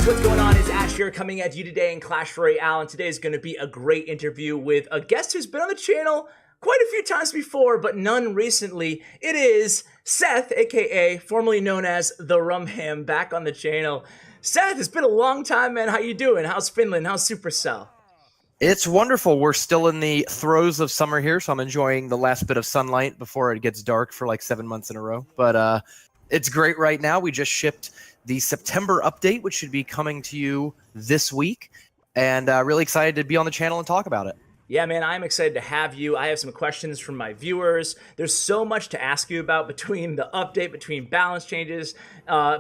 What's going on? It's Ash here coming at you today in Clash Royale, and today is going to be a great interview with a guest who's been on the channel quite a few times before, but none recently. It is Seth, aka formerly known as the Rumham, back on the channel. Seth, it's been a long time, man. How you doing? How's Finland? How's Supercell? It's wonderful. We're still in the throes of summer here, so I'm enjoying the last bit of sunlight before it gets dark for like 7 months in a row. But it's great right now. We just shipped the September update, which should be coming to you this week, and really excited to be on the channel and talk about it. Yeah, man, I'm excited to have you. I have some questions from my viewers. There's so much to ask you about between the update, between balance changes,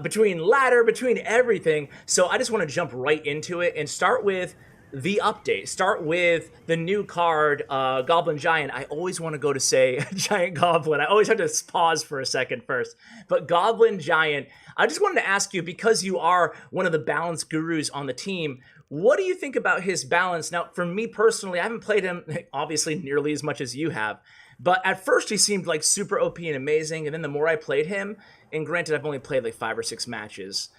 between ladder, between everything. So I just want to jump right into it and start with the update. Start with the new card, Goblin Giant. I always want to go to say Giant Goblin. I always have to pause for a second first. But Goblin Giant, I just wanted to ask you, because you are one of the balance gurus on the team, what do you think about his balance? Now, for me personally, I haven't played him, obviously, nearly as much as you have. But at first, he seemed like super OP and amazing. And then the more I played him, and granted, I've only played like 5 or 6 matches,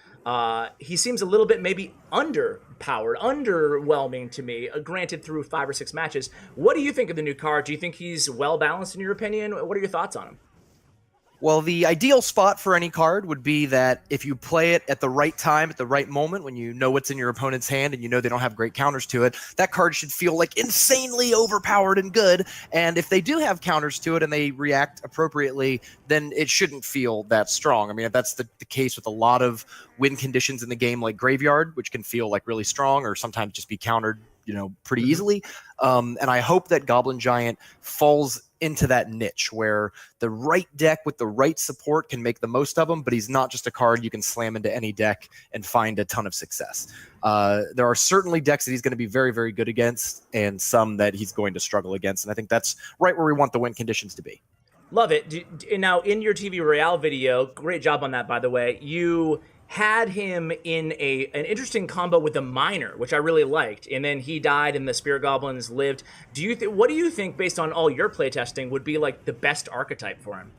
he seems a little bit maybe underpowered, underwhelming to me, granted through 5 or 6 matches. What do you think of the new card? Do you think he's well-balanced in your opinion? What are your thoughts on him? Well, the ideal spot for any card would be that if you play it at the right time, at the right moment, when you know what's in your opponent's hand and you know they don't have great counters to it, that card should feel like insanely overpowered and good. And if they do have counters to it and they react appropriately, then it shouldn't feel that strong. I mean, that's the case with a lot of win conditions in the game, like Graveyard, which can feel like really strong or sometimes just be countered, you know, pretty easily. And I hope that Goblin Giant falls into that niche where the right deck with the right support can make the most of him, but he's not just a card you can slam into any deck and find a ton of success. There are certainly decks that he's going to be very, very good against and some that he's going to struggle against. And I think that's right where we want the win conditions to be. Love it. Now, in your TV Royale video, great job on that, by the way, you had him in an interesting combo with the Miner, which I really liked, and then he died and the Spirit Goblins lived. What do you think, based on all your playtesting, would be like the best archetype for him?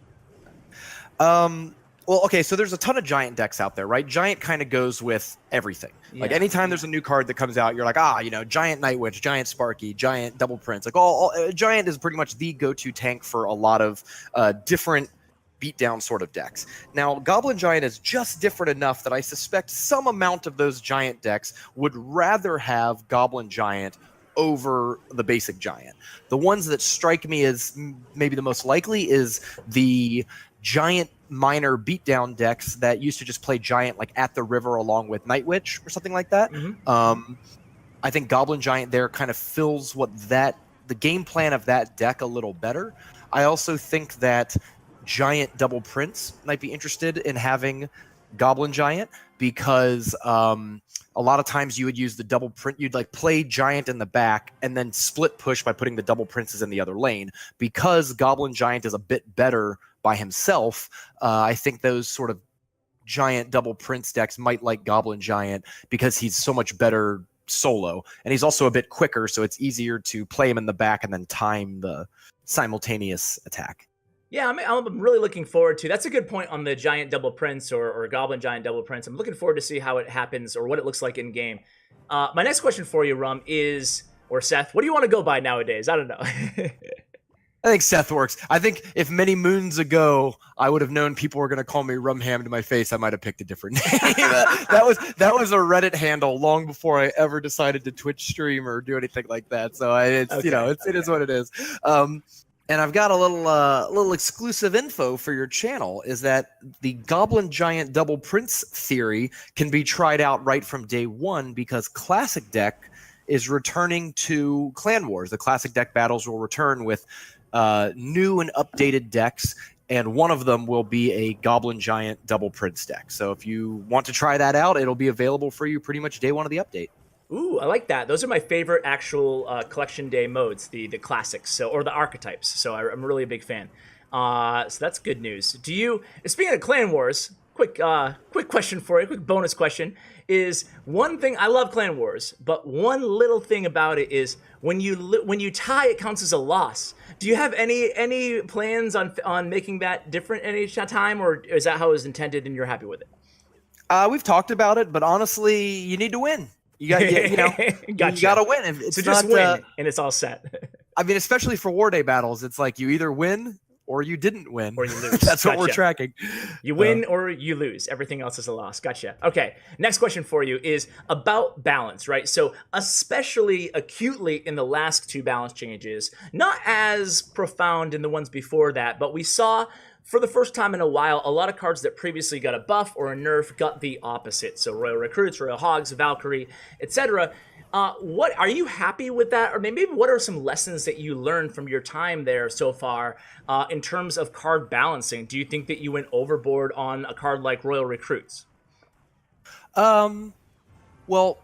Well, okay, so there's a ton of Giant decks out there, right? Giant kind of goes with everything. Yeah. Like anytime there's a new card that comes out, you're like, you know, Giant Night Witch, Giant Sparky, Giant Double Prince. Like Giant is pretty much the go-to tank for a lot of different beatdown sort of decks. Now, Goblin Giant is just different enough that I suspect some amount of those Giant decks would rather have Goblin Giant over the basic Giant. The ones that strike me as maybe the most likely is the Giant Miner beatdown decks that used to just play Giant like at the river along with Night Witch or something like that. I think Goblin Giant there kind of fills the game plan of that deck a little better. I also think that Giant Double Prince might be interested in having Goblin Giant because a lot of times you would use the double print. You'd like play Giant in the back and then split push by putting the double princes in the other lane. Because Goblin Giant is a bit better by himself, I think those sort of Giant Double Prince decks might like Goblin Giant because he's so much better solo. And he's also a bit quicker, so it's easier to play him in the back and then time the simultaneous attack. Yeah, I'm really looking forward to. That's a good point on the Giant Double Prince or Goblin Giant Double Prince. I'm looking forward to see how it happens or what it looks like in game. My next question for you, Rum, is, or Seth, what do you want to go by nowadays? I don't know. I think Seth works. I think if many moons ago I would have known people were going to call me Rumham to my face, I might have picked a different name. that was a Reddit handle long before I ever decided to Twitch stream or do anything like that. So it is what it is. And I've got a little exclusive info for your channel, is that the Goblin Giant Double Prince theory can be tried out right from day one because Classic Deck is returning to Clan Wars. The Classic Deck battles will return with new and updated decks, and one of them will be a Goblin Giant Double Prince deck. So if you want to try that out, it'll be available for you pretty much day one of the update. Ooh, I like that. Those are my favorite actual collection day modes, the classics, or the archetypes. So I'm really a big fan. So that's good news. Speaking of Clan Wars, quick question for you, quick bonus question, is one thing, I love Clan Wars, but one little thing about it is when you tie, it counts as a loss. Do you have any plans on making that different any time, or is that how it was intended and you're happy with it? We've talked about it, but honestly, you need to win. You got, you know, Gotcha. you got to win. If it's So just not, win, and it's all set. I mean, especially for War Day battles, it's like you either win or you didn't win. Or you lose. That's what we're Gotcha. tracking. You win or you lose. Everything else is a loss. Gotcha. Okay. Next question for you is about balance, right? So, especially acutely in the last two balance changes, not as profound in the ones before that, but we saw for the first time in a while, a lot of cards that previously got a buff or a nerf got the opposite. So, Royal Recruits, Royal Hogs, Valkyrie, etc. What are you happy with that, or maybe what are some lessons that you learned from your time there so far in terms of card balancing? Do you think that you went overboard on a card like Royal Recruits? Well,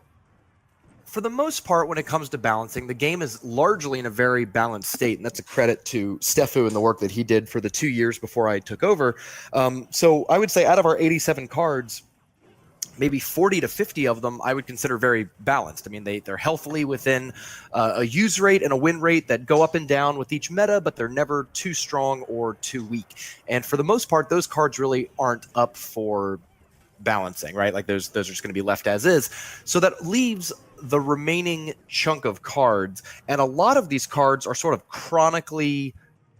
for the most part, when it comes to balancing, the game is largely in a very balanced state, and that's a credit to Stefu and the work that he did for the 2 years before I took over. So I would say out of our 87 cards, maybe 40 to 50 of them I would consider very balanced. I mean, they're healthily within a use rate and a win rate that go up and down with each meta, but they're never too strong or too weak. And for the most part, those cards really aren't up for balancing, right? Like those are just going to be left as is. So that leaves the remaining chunk of cards. And a lot of these cards are sort of chronically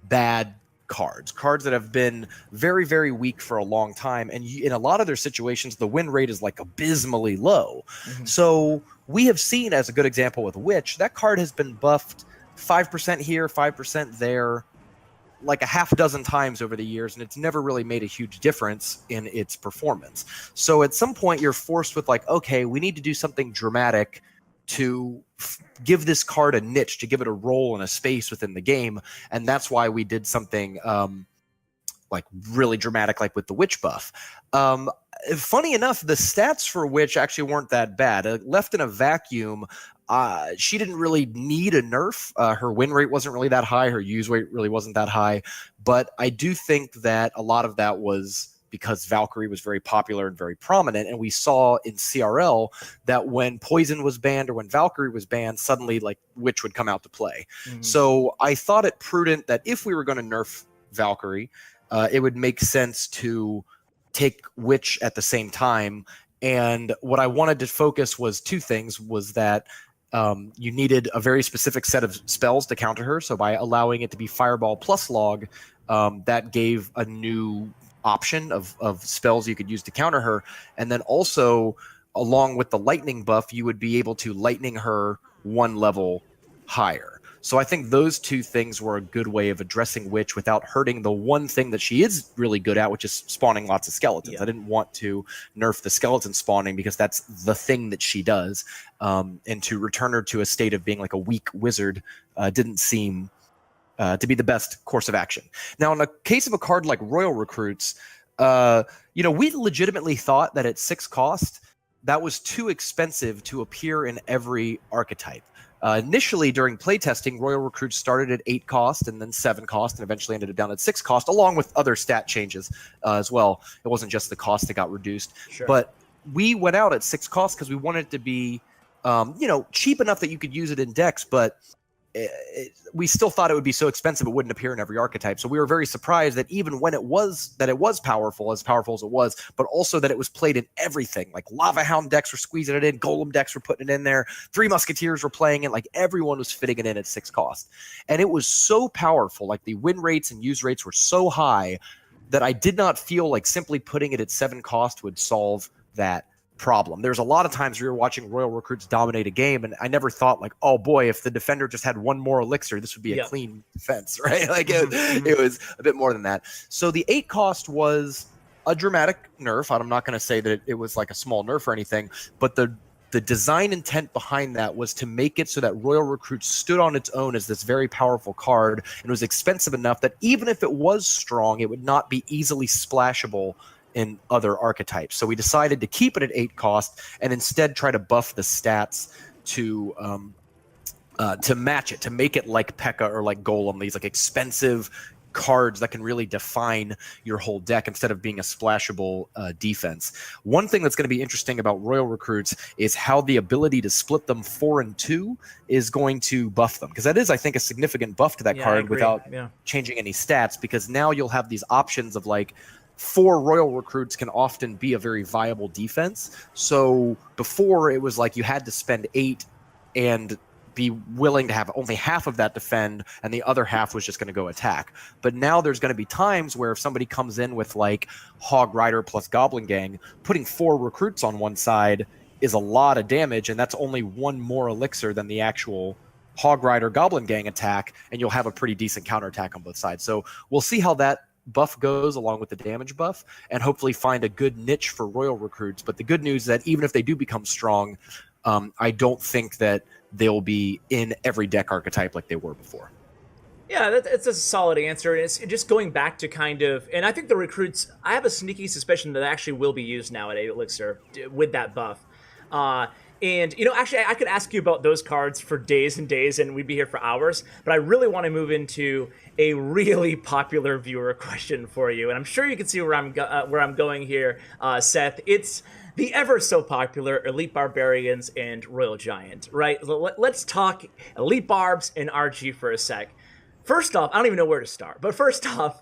bad cards that have been very, very weak for a long time. And in a lot of their situations, the win rate is like abysmally low. Mm-hmm. So we have seen, as a good example with Witch, that card has been buffed 5% here, 5% there, like a half dozen times over the years, and it's never really made a huge difference in its performance. So at some point you're forced with like, okay, we need to do something dramatic to give this card a niche, to give it a role and a space within the game. And that's why we did something like really dramatic, like with the Witch buff. Funny enough, the stats for Witch actually weren't that bad. Left in a vacuum, she didn't really need a nerf. Her win rate wasn't really that high. Her use rate really wasn't that high. But I do think that a lot of that was because Valkyrie was very popular and very prominent. And we saw in CRL that when Poison was banned or when Valkyrie was banned, suddenly like Witch would come out to play. Mm-hmm. So I thought it prudent that if we were going to nerf Valkyrie, it would make sense to take Witch at the same time. And what I wanted to focus was two things, was that you needed a very specific set of spells to counter her. So by allowing it to be Fireball plus Log, that gave a new option of spells you could use to counter her. And then also, along with the lightning buff, you would be able to lightning her one level higher. So I think those two things were a good way of addressing Witch without hurting the one thing that she is really good at, which is spawning lots of skeletons. Yeah. I didn't want to nerf the skeleton spawning because that's the thing that she does. And to return her to a state of being like a weak wizard didn't seem to be the best course of action. Now, in the case of a card like Royal Recruits, we legitimately thought that at 6 cost, that was too expensive to appear in every archetype. Initially, during playtesting, Royal Recruits started at 8 cost and then 7 cost and eventually ended up down at 6 cost, along with other stat changes as well. It wasn't just the cost that got reduced. Sure. But we went out at 6 cost because we wanted it to be cheap enough that you could use it in decks, but we still thought it would be so expensive it wouldn't appear in every archetype. So we were very surprised that even when it was powerful as it was, but also that it was played in everything. Like Lava Hound decks were squeezing it in, Golem decks were putting it in there, Three Musketeers were playing it, like everyone was fitting it in at 6 cost. And it was so powerful, like the win rates and use rates were so high that I did not feel like simply putting it at 7 cost would solve that problem. There's a lot of times we were watching Royal Recruits dominate a game, and I never thought like, oh boy, if the defender just had one more elixir, this would be a clean defense, right? Like it was a bit more than that. So the 8 cost was a dramatic nerf. I'm not going to say that it was like a small nerf or anything, but the design intent behind that was to make it so that Royal Recruits stood on its own as this very powerful card and was expensive enough that even if it was strong, it would not be easily splashable in other archetypes. So we decided to keep it at 8 cost and instead try to buff the stats to match it, to make it like P.E.K.K.A. or like Golem, these like expensive cards that can really define your whole deck instead of being a splashable defense. One thing that's going to be interesting about Royal Recruits is how the ability to split them 4 and 2 is going to buff them, because that is, I think, a significant buff to that card without changing any stats, because now you'll have these options of like, 4 royal recruits can often be a very viable defense. So before it was like you had to spend 8 and be willing to have only half of that defend and the other half was just going to go attack. But now there's going to be times where if somebody comes in with like Hog Rider plus Goblin Gang, putting 4 recruits on one side is a lot of damage, and that's only 1 more elixir than the actual Hog Rider Goblin Gang attack, and you'll have a pretty decent counterattack on both sides. So we'll see how that buff goes along with the damage buff, and hopefully find a good niche for royal recruits. But the good news is that even if they do become strong, I don't think that they'll be in every deck archetype like they were before. Yeah, it's a solid answer. And it's just going back to kind of, and I think the recruits, I have a sneaky suspicion that actually will be used now at 8 Elixir with that buff. And, actually, I could ask you about those cards for days and days, and we'd be here for hours. But I really want to move into a really popular viewer question for you. And I'm sure you can see where I'm going here, Seth. It's the ever so popular Elite Barbarians and Royal Giant, right? Let's talk Elite Barbs and RG for a sec. First off, I don't even know where to start. But first off,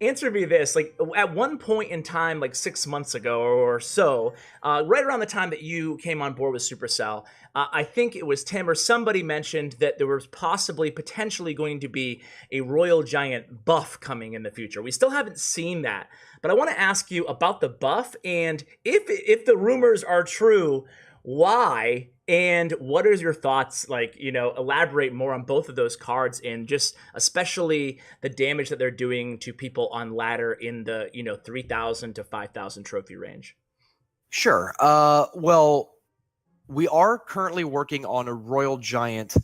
answer me this. Like, at one point in time, like 6 months ago or so, right around the time that you came on board with Supercell, I think it was Tim or somebody mentioned that there was potentially going to be a Royal Giant buff coming in the future. We still haven't seen that. But I want to ask you about the buff, and if the rumors are true, why, and what is your thoughts? Like, elaborate more on both of those cards, and just especially the damage that they're doing to people on ladder in the 3,000 to 5,000 trophy range. Sure. Well, we are currently working on a Royal Giant.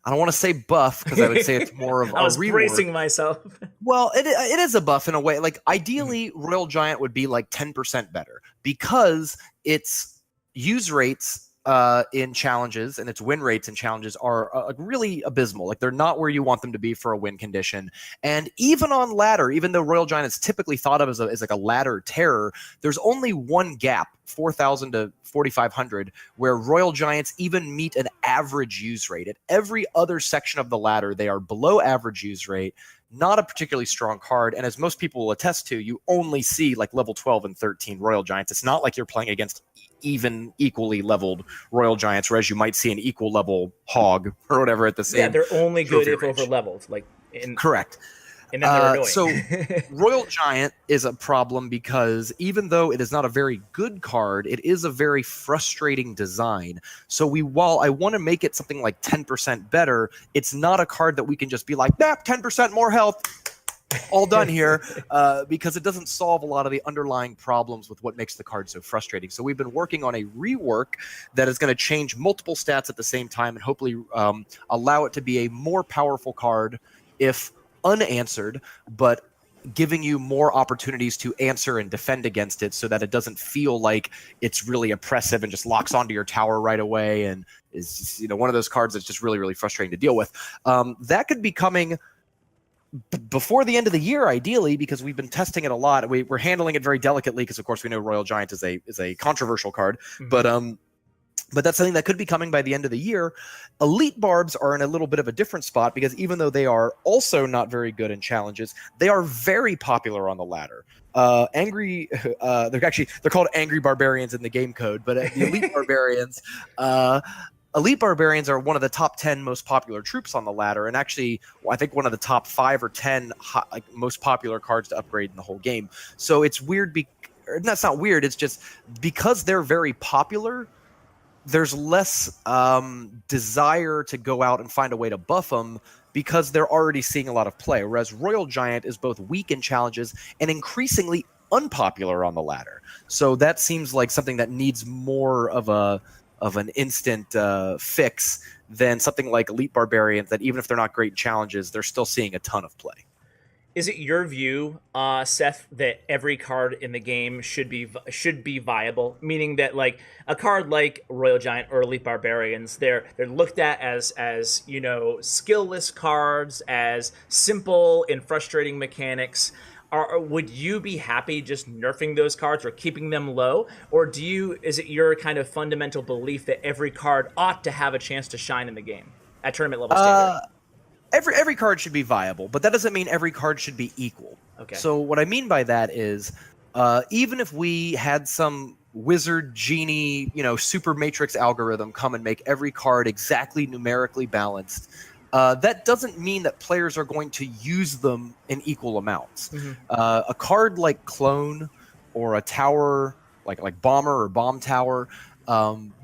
I don't want to say buff because I would say it's more of I was rework. bracing myself. Well, it is a buff in a way. Like, ideally, Royal Giant would be like 10% better because its use rates in challenges and its win rates in challenges are really abysmal. Like, they're not where you want them to be for a win condition. And even on ladder, even though Royal Giant is typically thought of as like a ladder terror, there's only one gap, 4,000 to 4,500, where Royal Giants even meet an average use rate. At every other section of the ladder, they are below average use rate. Not a particularly strong card, and as most people will attest to, you only see like level 12 and 13 Royal Giants. It's not like you're playing against even equally leveled Royal Giants, whereas you might see an equal level Hog or whatever at the same. Yeah, they're only good if range. over leveled. Correct. And then they're annoying. So Royal Giant is a problem because even though it is not a very good card, it is a very frustrating design. So while I want to make it something like 10% better, it's not a card that we can just be like, 10% more health, all done here, because it doesn't solve a lot of the underlying problems with what makes the card so frustrating. So we've been working on a rework that is going to change multiple stats at the same time and hopefully allow it to be a more powerful card if unanswered, but giving you more opportunities to answer and defend against it so that it doesn't feel like it's really oppressive and just locks onto your tower right away and is one of those cards that's just really, really frustrating to deal with. That could be coming before the end of the year, ideally, because we've been testing it a lot. We're handling it very delicately because, of course, we know Royal Giant is a controversial card, but that's something that could be coming by the end of the year. Elite Barbs are in a little bit of a different spot because even though they are also not very good in challenges, they are very popular on the ladder. They're called Angry Barbarians in the game code, but the Elite Barbarians, Elite Barbarians are one of the top 10 most popular troops on the ladder, and actually, I think one of the top 5 or 10 most popular cards to upgrade in the whole game. So it's weird. That's not weird. It's just because they're very popular, there's less desire to go out and find a way to buff them because they're already seeing a lot of play. Whereas Royal Giant is both weak in challenges and increasingly unpopular on the ladder. So that seems like something that needs more of an instant fix than something like Elite Barbarians that even if they're not great in challenges, they're still seeing a ton of play. Is it your view, Seth, that every card in the game should be viable? Meaning that, like, a card like Royal Giant or Elite Barbarians, they're looked at as skillless cards, as simple and frustrating mechanics. Would you be happy just nerfing those cards or keeping them low, or is it your kind of fundamental belief that every card ought to have a chance to shine in the game at tournament level standard? Every card should be viable, but that doesn't mean every card should be equal. Okay. So what I mean by that is, even if we had some wizard genie, super matrix algorithm come and make every card exactly numerically balanced, that doesn't mean that players are going to use them in equal amounts. A card like Clone or a tower like Bomber or Bomb Tower,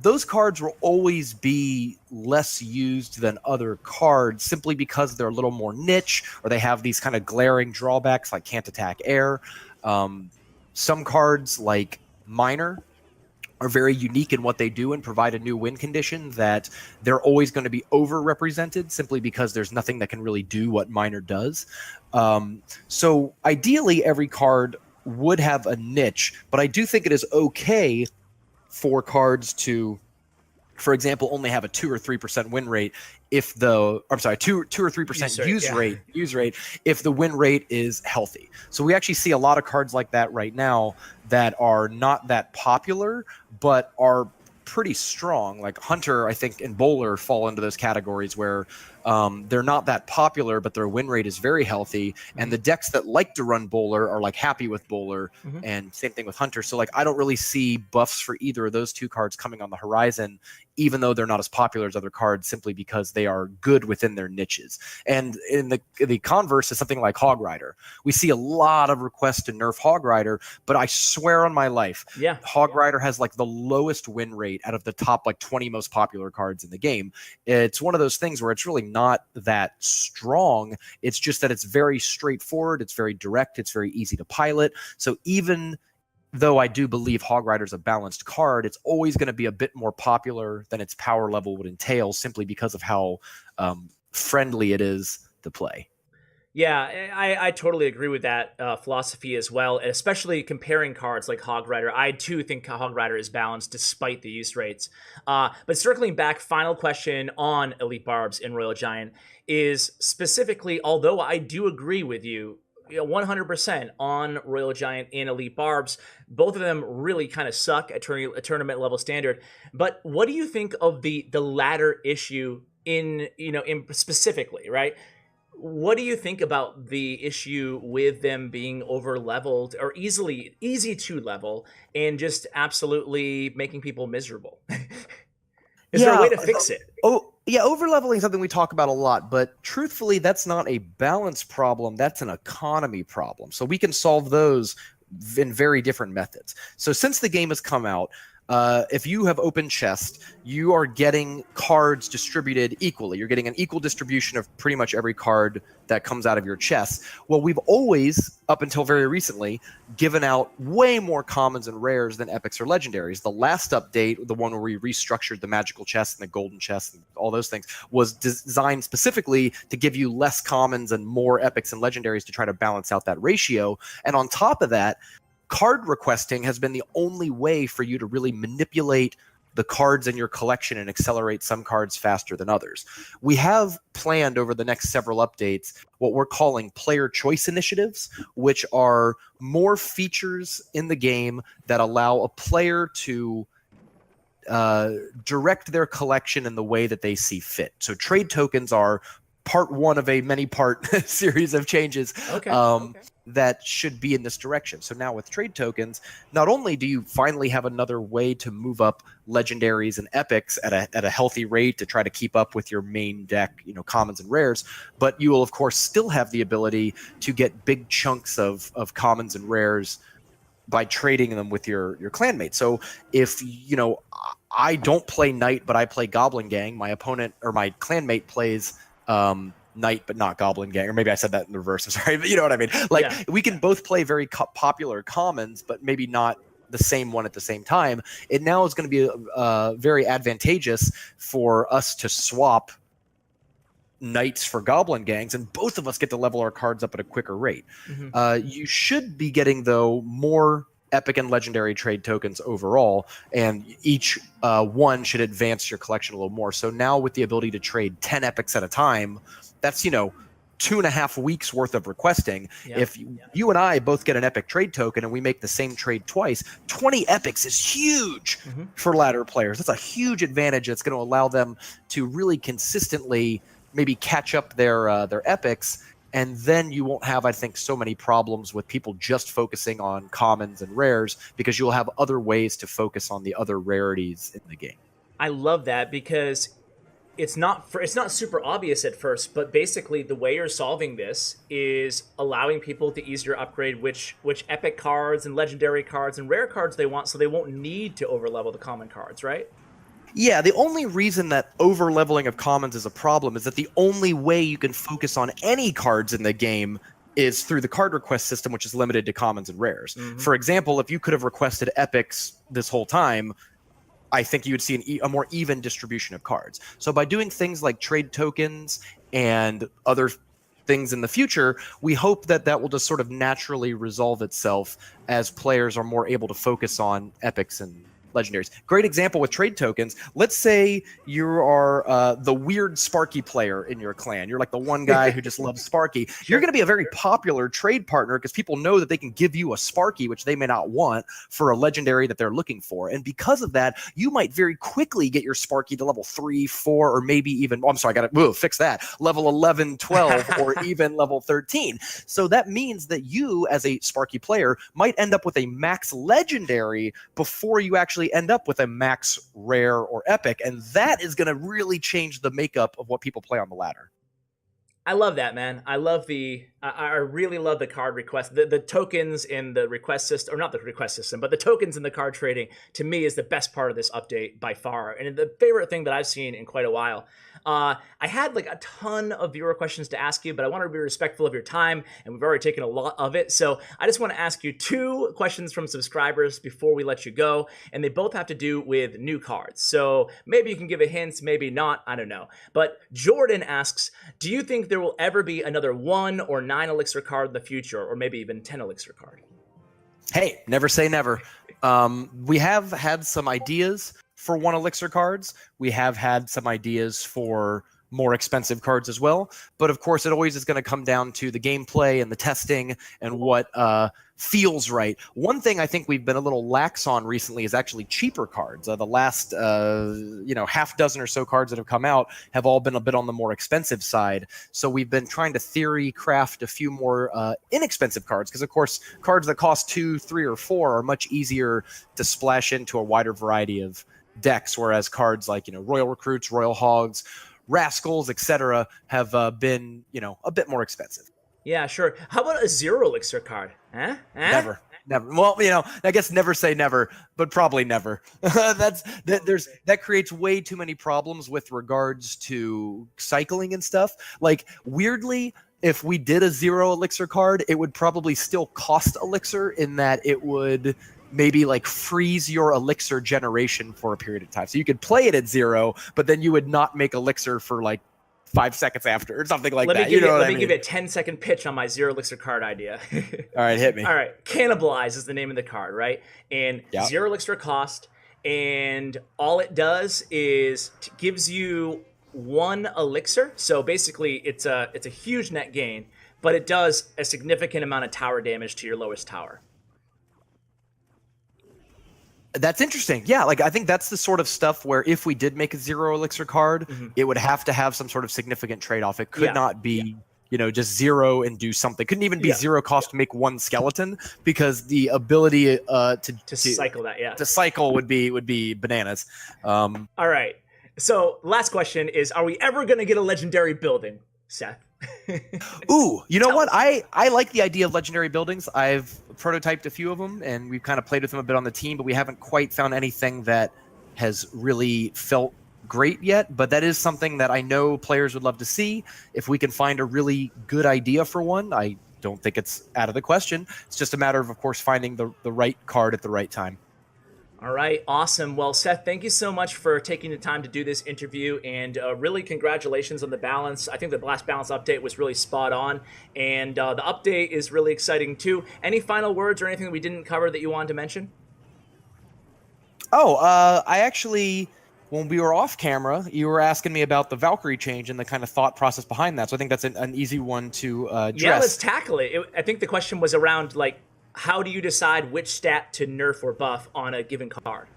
those cards will always be less used than other cards simply because they're a little more niche or they have these kind of glaring drawbacks like can't attack air. Some cards like Miner are very unique in what they do and provide a new win condition that they're always going to be overrepresented simply because there's nothing that can really do what Miner does. So ideally, every card would have a niche, but I do think it is okay for cards to, for example, only have a 2 or 3% win rate if the, I'm sorry, 2 or 3% use rate if the win rate is healthy. So we actually see a lot of cards like that right now that are not that popular, but are pretty strong. Like Hunter, I think, and Bowler fall into those categories where they're not that popular, but their win rate is very healthy. And the decks that like to run Bowler are like happy with Bowler, and same thing with Hunter. So like I don't really see buffs for either of those two cards coming on the horizon, even though they're not as popular as other cards, simply because they are good within their niches. And in the converse is something like Hog Rider. We see a lot of requests to nerf Hog Rider, but I swear on my life, Hog Rider has like the lowest win rate out of the top like 20 most popular cards in the game. It's one of those things where it's really not that strong. It's just that it's very straightforward, it's very direct, it's very easy to pilot. So even though I do believe Hog Rider is a balanced card, it's always going to be a bit more popular than its power level would entail, simply because of how friendly it is to play. Yeah, I totally agree with that philosophy as well, and especially comparing cards like Hog Rider. I too think Hog Rider is balanced despite the use rates. But circling back, final question on Elite Barbs in Royal Giant is specifically, although I do agree with you, 100% on Royal Giant and Elite Barbs. Both of them really kind of suck at tournament level standard. But what do you think of the ladder issue in specifically, right? What do you think about the issue with them being over leveled or easy to level and just absolutely making people miserable? Is there a way to fix it? Oh, yeah, overleveling is something we talk about a lot, but truthfully, that's not a balance problem. That's an economy problem. So we can solve those in very different methods. So since the game has come out, if you have open chest, you are getting cards distributed equally. You're getting an equal distribution of pretty much every card that comes out of your chest. Well, we've always, up until very recently, given out way more commons and rares than epics or legendaries. The last update, the one where we restructured the magical chest and the golden chest and all those things, was designed specifically to give you less commons and more epics and legendaries to try to balance out that ratio. And on top of that, card requesting has been the only way for you to really manipulate the cards in your collection and accelerate some cards faster than others. We have planned over the next several updates what we're calling player choice initiatives, which are more features in the game that allow a player to direct their collection in the way that they see fit. So trade tokens are part one of a many-part series of changes that should be in this direction. So now with trade tokens, not only do you finally have another way to move up legendaries and epics at a healthy rate to try to keep up with your main deck, commons and rares, but you will of course still have the ability to get big chunks of commons and rares by trading them with your clanmates. So if I don't play Knight, but I play Goblin Gang, my opponent or my clanmate plays Knight but not Goblin Gang, or maybe I said that in the reverse, I'm sorry, but you know what I mean. We can both play very popular commons, but maybe not the same one at the same time. It now is going to be very advantageous for us to swap Knights for Goblin Gangs, and both of us get to level our cards up at a quicker rate. You should be getting, though, more epic and legendary trade tokens overall, and each one should advance your collection a little more. So now with the ability to trade 10 epics at a time, that's 2.5 weeks worth of requesting. If you and I both get an epic trade token and we make the same trade twice, 20 epics is huge for ladder players. That's a huge advantage that's going to allow them to really consistently maybe catch up their epics And then you won't have, I think, so many problems with people just focusing on commons and rares, because you'll have other ways to focus on the other rarities in the game. I love that because it's not super obvious at first, but basically the way you're solving this is allowing people to easier upgrade which epic cards and legendary cards and rare cards they want, so they won't need to overlevel the common cards, right? Yeah, the only reason that over-leveling of commons is a problem is that the only way you can focus on any cards in the game is through the card request system, which is limited to commons and rares. For example, if you could have requested epics this whole time, I think you would see a more even distribution of cards. So by doing things like trade tokens and other things in the future, we hope that that will just sort of naturally resolve itself as players are more able to focus on epics and legendaries. Great example with trade tokens. Let's say you are the weird Sparky player in your clan. You're like the one guy who just loves Sparky. You're going to be a very popular trade partner because people know that they can give you a Sparky, which they may not want, for a legendary that they're looking for. And because of that, you might very quickly get your Sparky to level 3, 4, or maybe even, I'm sorry, I got to fix that, level 11, 12, or even level 13. So that means that you, as a Sparky player, might end up with a max legendary before you actually end up with a max rare or epic, and that is going to really change the makeup of what people play on the ladder. I love that, man. I really love the card request. The tokens in the request system, or not the request system, but the tokens in the card trading, to me, is the best part of this update by far. And the favorite thing that I've seen in quite a while. I had like a ton of viewer questions to ask you, but I want to be respectful of your time, and we've already taken a lot of it. So I just want to ask you 2 questions from subscribers before we let you go, and they both have to do with new cards. So maybe you can give a hint, maybe not, I don't know. But Jordan asks, do you think there will ever be another 1 or 9 elixir card in the future, or maybe even 10 elixir card? Hey, never say never. We have had some ideas for 1 elixir cards. We have had some ideas for more expensive cards as well. But of course, it always is going to come down to the gameplay and the testing and what feels right. One thing I think we've been a little lax on recently is actually cheaper cards. The last half dozen or so cards that have come out have all been a bit on the more expensive side. So we've been trying to theory craft a few more inexpensive cards, because of course cards that cost 2, 3, or 4 are much easier to splash into a wider variety of decks, whereas cards like Royal Recruits, Royal Hogs, Rascals, etc. have been a bit more expensive. Yeah, sure. How about a 0 elixir card? Huh? Never. Well, I guess never say never, but probably never. That creates way too many problems with regards to cycling and stuff. Like, weirdly, if we did a 0 elixir card, it would probably still cost elixir, in that it would maybe like freeze your elixir generation for a period of time. So you could play it at 0, but then you would not make elixir for like 5 seconds after, or something like that. Let me give you a 10-second pitch on my 0 elixir card idea. All right, hit me. All right, Cannibalize is the name of the card, right? And 0 elixir cost, and all it does is gives you 1 elixir. So basically, it's a huge net gain, but it does a significant amount of tower damage to your lowest tower. That's interesting. Yeah, like I think that's the sort of stuff where if we did make a 0 elixir card, it would have to have some sort of significant trade-off. It could not be, just 0 and do something. Couldn't even be 0 cost to make 1 skeleton, because the ability to cycle that, to cycle would be bananas. All right. So last question is, are we ever going to get a legendary building, Seth? Ooh, you know what? I like the idea of legendary buildings. I've prototyped a few of them, and we've kind of played with them a bit on the team, but we haven't quite found anything that has really felt great yet. But that is something that I know players would love to see. If we can find a really good idea for one, I don't think it's out of the question. It's just a matter of course, finding the right card at the right time. All right, awesome. Well, Seth, thank you so much for taking the time to do this interview, and really congratulations on the balance. I think the last balance update was really spot on, and the update is really exciting too. Any final words or anything that we didn't cover that you wanted to mention? Oh, I actually, when we were off camera, you were asking me about the Valkyrie change and the kind of thought process behind that, so I think that's an easy one to address. Yeah, let's tackle it. I think the question was around, like, how do you decide which stat to nerf or buff on a given card?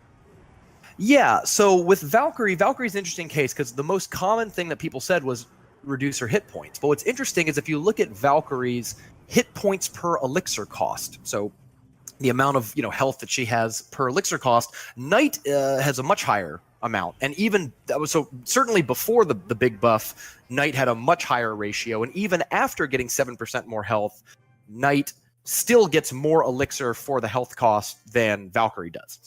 Yeah, so with Valkyrie's an interesting case, because the most common thing that people said was, reduce her hit points. But what's interesting is if you look at Valkyrie's hit points per elixir cost, so the amount of health that she has per elixir cost, Knight has a much higher amount. And even so, certainly before the big buff, Knight had a much higher ratio. And even after getting 7% more health, Knight still gets more elixir for the health cost than Valkyrie does.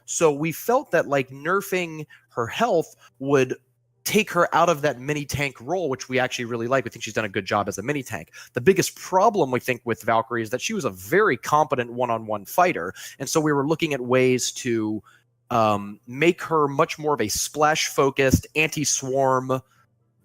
So we felt that like nerfing her health would take her out of that mini tank role, which we actually really like. We think she's done a good job as a mini tank. The biggest problem we think with Valkyrie is that she was a very competent one-on-one fighter. And so we were looking at ways to make her much more of a splash-focused anti-swarm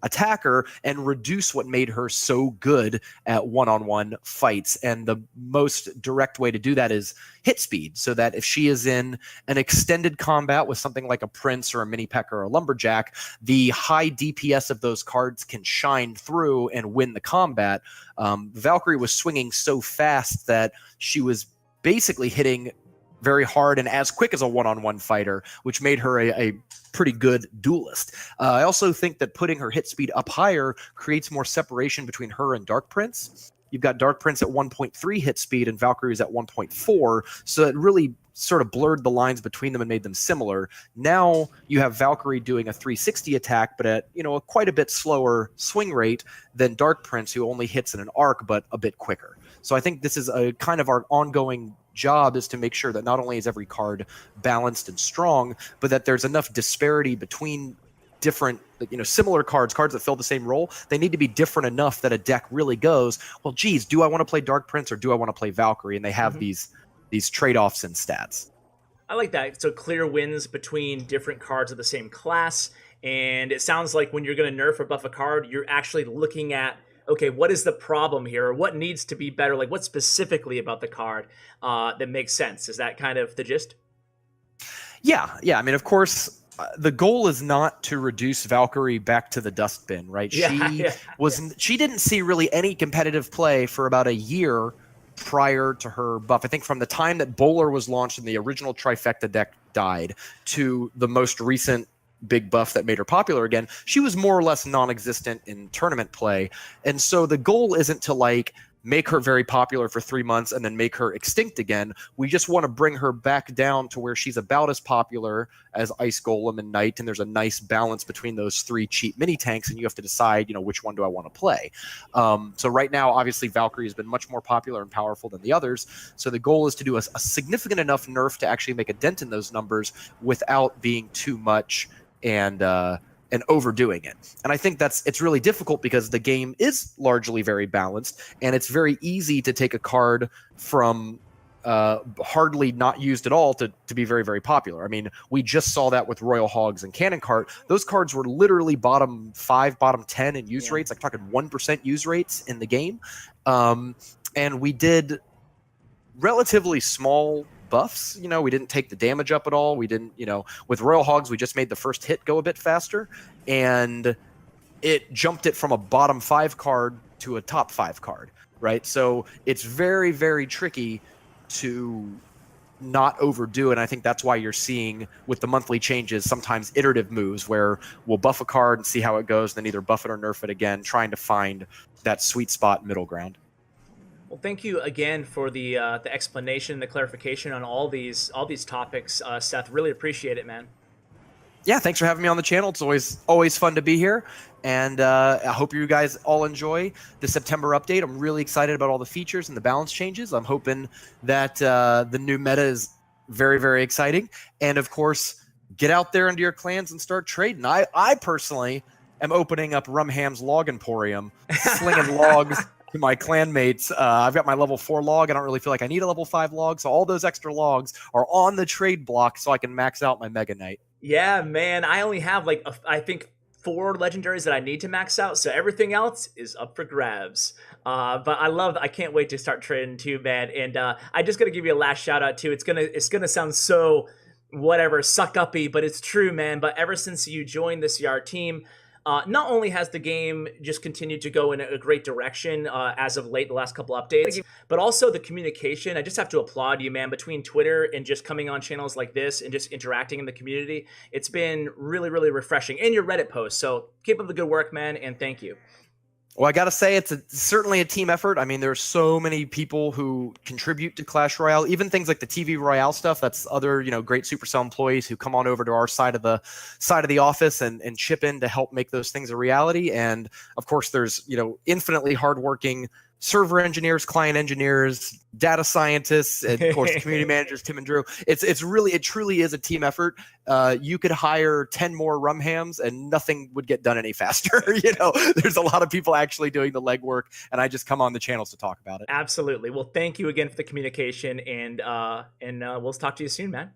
attacker and reduce what made her so good at one-on-one fights. And the most direct way to do that is hit speed, so that if she is in an extended combat with something like a Prince or a Mini Peck or a Lumberjack, the high DPS of those cards can shine through and win the combat. Valkyrie was swinging so fast that she was basically hitting very hard and as quick as a one-on-one fighter, which made her a pretty good duelist. I also think that putting her hit speed up higher creates more separation between her and Dark Prince. You've got Dark Prince at 1.3 hit speed and Valkyrie is at 1.4, so it really sort of blurred the lines between them and made them similar. Now you have Valkyrie doing a 360 attack, but at quite a bit slower swing rate than Dark Prince, who only hits in an arc but a bit quicker. So I think this is a kind of our ongoing job, is to make sure that not only is every card balanced and strong, but that there's enough disparity between different, similar cards that fill the same role. They need to be different enough that a deck really goes, well, geez, do I want to play Dark Prince or do I want to play Valkyrie? And they have these trade-offs in stats. I like that. So clear wins between different cards of the same class. And it sounds like when you're going to nerf or buff a card, you're actually looking at, okay, what is the problem here? Or what needs to be better? Like, what specifically about the card that makes sense? Is that kind of the gist? Yeah. I mean, of course, the goal is not to reduce Valkyrie back to the dustbin, right? She didn't see really any competitive play for about a year prior to her buff. I think from the time that Bowler was launched and the original Trifecta deck died to the most recent big buff that made her popular again, she was more or less non-existent in tournament play. And so the goal isn't to make her very popular for 3 months and then make her extinct again. We just want to bring her back down to where she's about as popular as Ice Golem and Knight, and there's a nice balance between those three cheap mini tanks, and you have to decide, which one do I want to play. So right now, obviously, Valkyrie has been much more popular and powerful than the others. So the goal is to do a significant enough nerf to actually make a dent in those numbers without being too much and overdoing it. And I think it's really difficult because the game is largely very balanced, and it's very easy to take a card from hardly not used at all to be very, very popular. I mean, we just saw that with Royal Hogs and Cannon Cart. Those cards were literally bottom 5, bottom 10 in use rates, like talking 1% use rates in the game. And we did relatively small buffs. We didn't take the damage up at all. We didn't, with Royal Hogs, we just made the first hit go a bit faster, and it jumped it from a bottom 5 card to a top 5 card, right? So it's very, very tricky to not overdo it. And I think that's why you're seeing with the monthly changes sometimes iterative moves where we'll buff a card and see how it goes, then either buff it or nerf it again, trying to find that sweet spot middle ground. Well, thank you again for the explanation, the clarification on all these topics, Seth. Really appreciate it, man. Yeah, thanks for having me on the channel. It's always fun to be here, and I hope you guys all enjoy the September update. I'm really excited about all the features and the balance changes. I'm hoping that the new meta is very, very exciting, and of course, get out there into your clans and start trading. I personally am opening up Rumham's Log Emporium, slinging logs to my clanmates. I've got my level 4 log. I don't really feel like I need a level 5 log, so all those extra logs are on the trade block so I can max out my Mega Knight. Yeah, man. I only have I think 4 legendaries that I need to max out, so everything else is up for grabs. But I can't wait to start trading too, man. And I just gotta give you a last shout out too. It's gonna sound so whatever suck uppy, but it's true, man. But ever since you joined the CR team, Not only has the game just continued to go in a great direction as of late, the last couple updates, but also the communication. I just have to applaud you, man, between Twitter and just coming on channels like this and just interacting in the community. It's been really, really refreshing. And your Reddit posts. So keep up the good work, man, and thank you. Well, I got to say, it's certainly a team effort. I mean, there's so many people who contribute to Clash Royale, even things like the TV Royale stuff. That's other, great Supercell employees who come on over to our side of the office and chip in to help make those things a reality. And of course, there's, infinitely hardworking server engineers, client engineers, data scientists, and of course the community managers, Tim and Drew. It truly is a team effort. You could hire 10 more rum hams and nothing would get done any faster. There's a lot of people actually doing the legwork, and I just come on the channels to talk about it. Absolutely. Well, thank you again for the communication, and we'll talk to you soon, man.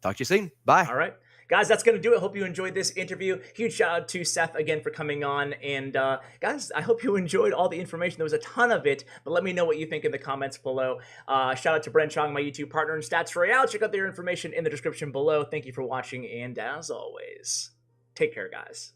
Talk to you soon. Bye. All right. Guys, that's going to do it. Hope you enjoyed this interview. Huge shout out to Seth again for coming on. And guys, I hope you enjoyed all the information. There was a ton of it, but let me know what you think in the comments below. Shout out to Brent Chong, my YouTube partner in Stats Royale. Check out their information in the description below. Thank you for watching. And as always, take care, guys.